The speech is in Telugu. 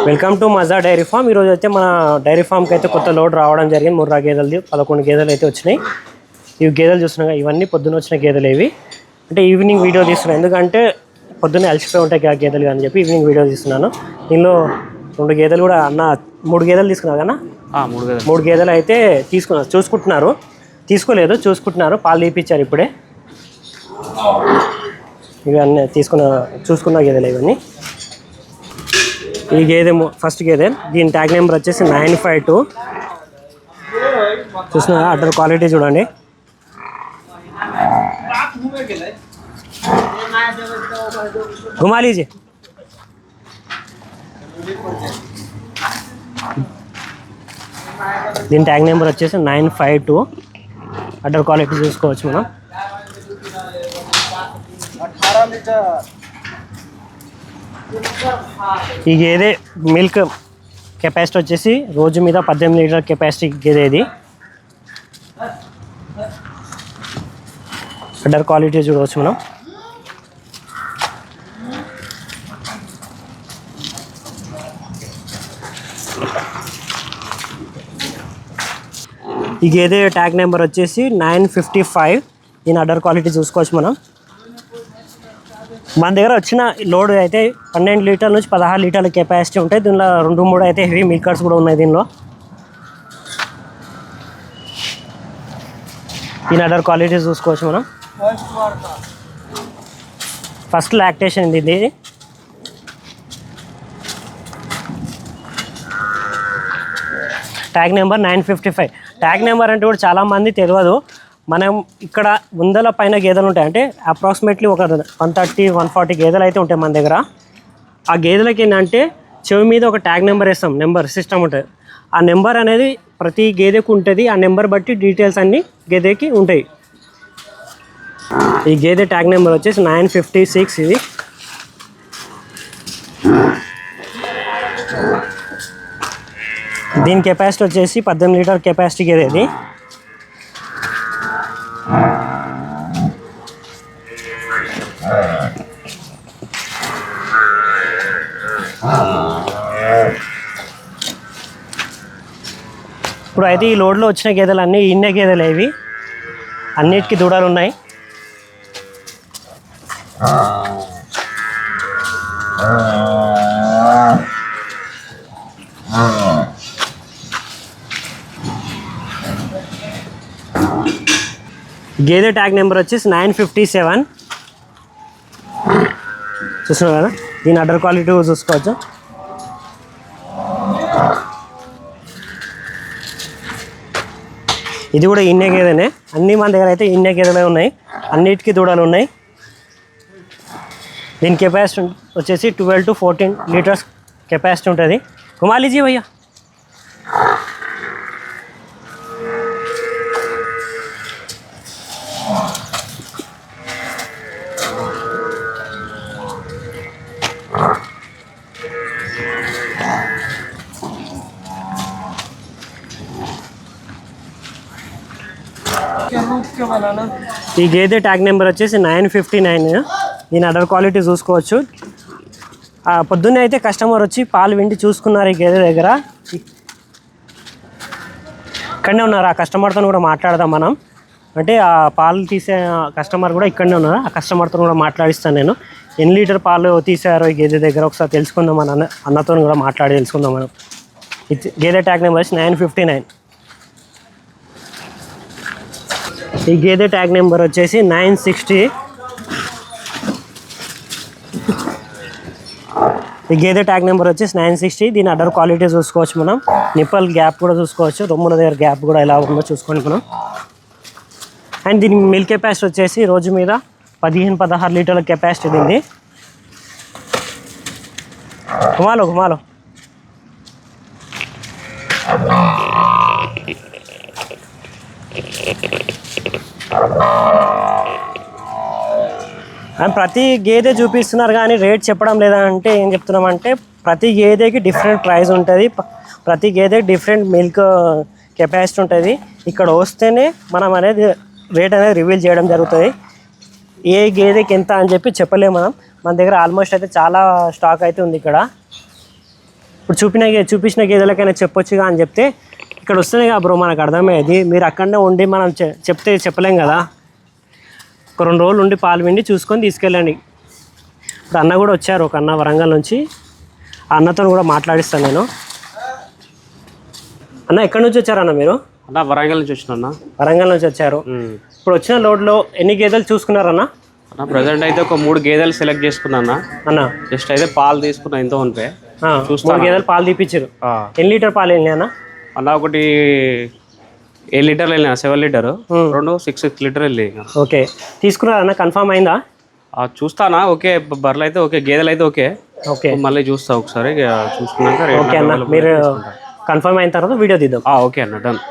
వెల్కమ్ టు మజా డైరీ ఫామ్. ఈరోజు అయితే మన డైరీ ఫామ్కి అయితే కొత్త లోడ్ రావడం జరిగింది. ముర్రా గేదెలది 11 గేదెలు అయితే వచ్చినాయి. ఇవి గేదెలు చూస్తున్నాయి, ఇవన్నీ పొద్దున్న వచ్చిన గేదెలు. ఇవి అంటే ఈవినింగ్ వీడియో తీస్తున్నాను, ఎందుకంటే పొద్దున్నే అలసిపోయి ఉంటాయి ఆ గేదెలు అని చెప్పి ఈవినింగ్ వీడియో తీస్తున్నాను. దీనిలో 2 గేదెలు కూడా అన్న 3 గేదెలు తీసుకున్నారు కన్నా. 3 గేదెలు అయితే తీసుకున్నారు, చూసుకుంటున్నారు. పాలు తీపిచ్చారు ఇప్పుడే. ఇవన్నీ చూసుకున్న గేదెలు ఇవన్నీ. ఈ గేదె ఫస్ట్ గేదె, దీని ట్యాగ్ నెంబర్ వచ్చేసి 952. చూస్తున్నారా, అడ్డర్ క్వాలిటీ చూడండి. घुमा लीजिए. దీని ట్యాగ్ నెంబర్ వచ్చేసి 952. అడ్డర్ క్వాలిటీ చూసుకోవచ్చు మనం. ఈ గేదె మిల్క్ కెపాసిటీ వచ్చేసి రోజు మీద 18 లీటర్ కెపాసిటీ గేదె. ఇది అడ్డర్ క్వాలిటీ చూడవచ్చు మనం. ఈ గేదె ట్యాగ్ నెంబర్ వచ్చేసి 955. దీని అడ్డర్ క్వాలిటీ చూసుకోవచ్చు మనం. మన దగ్గర వచ్చిన లోడ్ అయితే 12 లీటర్ల నుంచి 16 లీటర్ల కెపాసిటీ ఉంటాయి. దీనిలో 2-3 అయితే హెవీ మిల్కర్స్ కూడా ఉన్నాయి దీనిలో. దీని అడ్డర్ క్వాలిటీ చూసుకోవచ్చు మనం. ఫస్ట్ లాక్టేషన్ ఇది. Tag number 955. ట్యాగ్ నెంబర్ అంటే కూడా చాలామంది తెలియదు. మనం ఇక్కడ 100 పైన గేదెలు ఉంటాయి, అంటే అప్రాక్సిమేట్లీ ఒక 130-140 గేదెలు అయితే ఉంటాయి మన దగ్గర. ఆ గేదెలకి ఏంటంటే చెవి మీద ఒక ట్యాగ్ నెంబర్ వేస్తాం, నెంబర్ సిస్టమ్ ఉంటుంది. ఆ నెంబర్ అనేది ప్రతి గేదెకు ఉంటుంది. ఆ నెంబర్ బట్టి డీటెయిల్స్ అన్నీ గేదెకి ఉంటాయి. ఈ గేదె ట్యాగ్ నెంబర్ వచ్చేసి 956. ఇది దీని కెపాసిటీ వచ్చేసి 18 లీటర్ కెపాసిటీ గేదె. ఇది ఇప్పుడు అయితే ఈ లోడ్లో వచ్చిన గేదెలు అన్నీ ఇన్నే గేదెలు. ఇవి అన్నిటికీ దూడలు ఉన్నాయి. గేదె ట్యాగ్ నెంబర్ వచ్చేసి 957. చూస్తున్నారు కదా, దీని అడ్డర్ క్వాలిటీ చూసుకోవచ్చు. ఇది కూడా ఇన్నే గేదెనే. అన్ని మన దగ్గర అయితే ఇన్నే గేదెలే ఉన్నాయి. అన్నిటికీ దూడలు ఉన్నాయి. దీని కెపాసిటీ వచ్చేసి 12-14 లీటర్స్ కెపాసిటీ ఉంటుంది. కుమాలీజీ భయ్యా. ఈ గేదె ట్యాగ్ నెంబర్ వచ్చేసి 959. దీని అడ్డర్ క్వాలిటీ చూసుకోవచ్చు. పొద్దున్నే అయితే కస్టమర్ వచ్చి పాలు విండి చూసుకున్నారు ఈ గేదె దగ్గర. ఇక్కడనే ఉన్నారు. ఆ కస్టమర్తో కూడా మాట్లాడదాం మనం. అంటే ఆ పాలు తీసే కస్టమర్ కూడా ఇక్కడనే ఉన్నారు. ఆ కస్టమర్తో కూడా మాట్లాడిస్తాను నేను. ఎన్ని లీటర్ పాలు తీసారో ఈ గేదె దగ్గర ఒకసారి తెలుసుకుందాం. మన అన్నతో కూడా మాట్లాడి తెలుసుకుందాం మనం. గేదె ట్యాగ్ నెంబర్ వచ్చి 959. ఈ గేదె ట్యాగ్ నెంబర్ వచ్చేసి 960. ఈ గేదె ట్యాగ్ నెంబర్ వచ్చేసి 960. దీని అడ్డర్ క్వాలిటీ చూసుకోవచ్చు మనం. నిప్పల్ గ్యాప్ కూడా చూసుకోవచ్చు. రొమ్ముల దగ్గర గ్యాప్ కూడా ఎలా ఉందో చూసుకోండి మనం. అండ్ దీని మిల్క్ కెపాసిటీ వచ్చేసి రోజు మీద 15-16 లీటర్ల కెపాసిటీ దీన్ని. घुमा लो. అండ్ ప్రతి గేదె చూపిస్తున్నారు కానీ రేట్ చెప్పడం లేదంటే ఏం చెప్తున్నామంటే, ప్రతి గేదెకి డిఫరెంట్ ప్రైస్ ఉంటుంది. ప్రతి గేదెకి డిఫరెంట్ మిల్క్ కెపాసిటీ ఉంటుంది. ఇక్కడ వస్తేనే మనం అనేది రేట్ అనేది రివీల్ చేయడం జరుగుతుంది. ఏ గేదెకి ఎంత అని చెప్పి చెప్పలేము మనం. మన దగ్గర ఆల్మోస్ట్ అయితే చాలా స్టాక్ అయితే ఉంది ఇక్కడ. ఇప్పుడు చూపించిన గేదెలకైనా చెప్పొచ్చుగా అని చెప్తే ఇక్కడ వస్తేనే కదా బ్రో మనకు అర్థమయ్యేది. మీరు అక్కడనే ఉండి మనం చెప్తే చెప్పలేం కదా. ఒక 2 రోజులు ఉండి పాలు పిండి చూసుకొని తీసుకెళ్ళండి. ఇప్పుడు అన్న కూడా వచ్చారు, ఒక అన్న వరంగల్ నుంచి. ఆ అన్నతో కూడా మాట్లాడిస్తాను నేను. అన్న ఎక్కడి నుంచి వచ్చారన్న మీరు? అన్న వరంగల్ నుంచి వచ్చిన. వరంగల్ నుంచి వచ్చారు. ఇప్పుడు వచ్చిన లోడ్లో ఎన్ని గేదెలు చూసుకున్నారన్న? అన్న ప్రజెంట్ అయితే ఒక 3 గేదెలు సెలెక్ట్ చేసుకున్నా అన్న. జస్ట్ అయితే పాలు తీసుకున్నా, ఎంతో ఉంటే 3 గేదెలు పాలు తీపిచ్చారు. ఎన్ని లీటర్ పాలు వెళ్ళినాయి అన్న? అన్న ఒకటి 8 లీటర్లు వెళ్ళినా, 7 లీటర్, 2 6 లీటర్ వెళ్ళి. ఓకే, తీసుకున్నారన్న? కన్ఫర్మ్ అయిందా? చూస్తానా. ఓకే, బర్రెలు అయితే ఓకే, గేదెలు అయితే ఓకే. ఓకే, మళ్ళీ చూస్తా ఒకసారి చూసుకున్నాక. ఓకే అన్న, మీరు కన్ఫర్మ్ అయిన తర్వాత వీడియో తీద్దాం. ఓకే అన్న, డన్.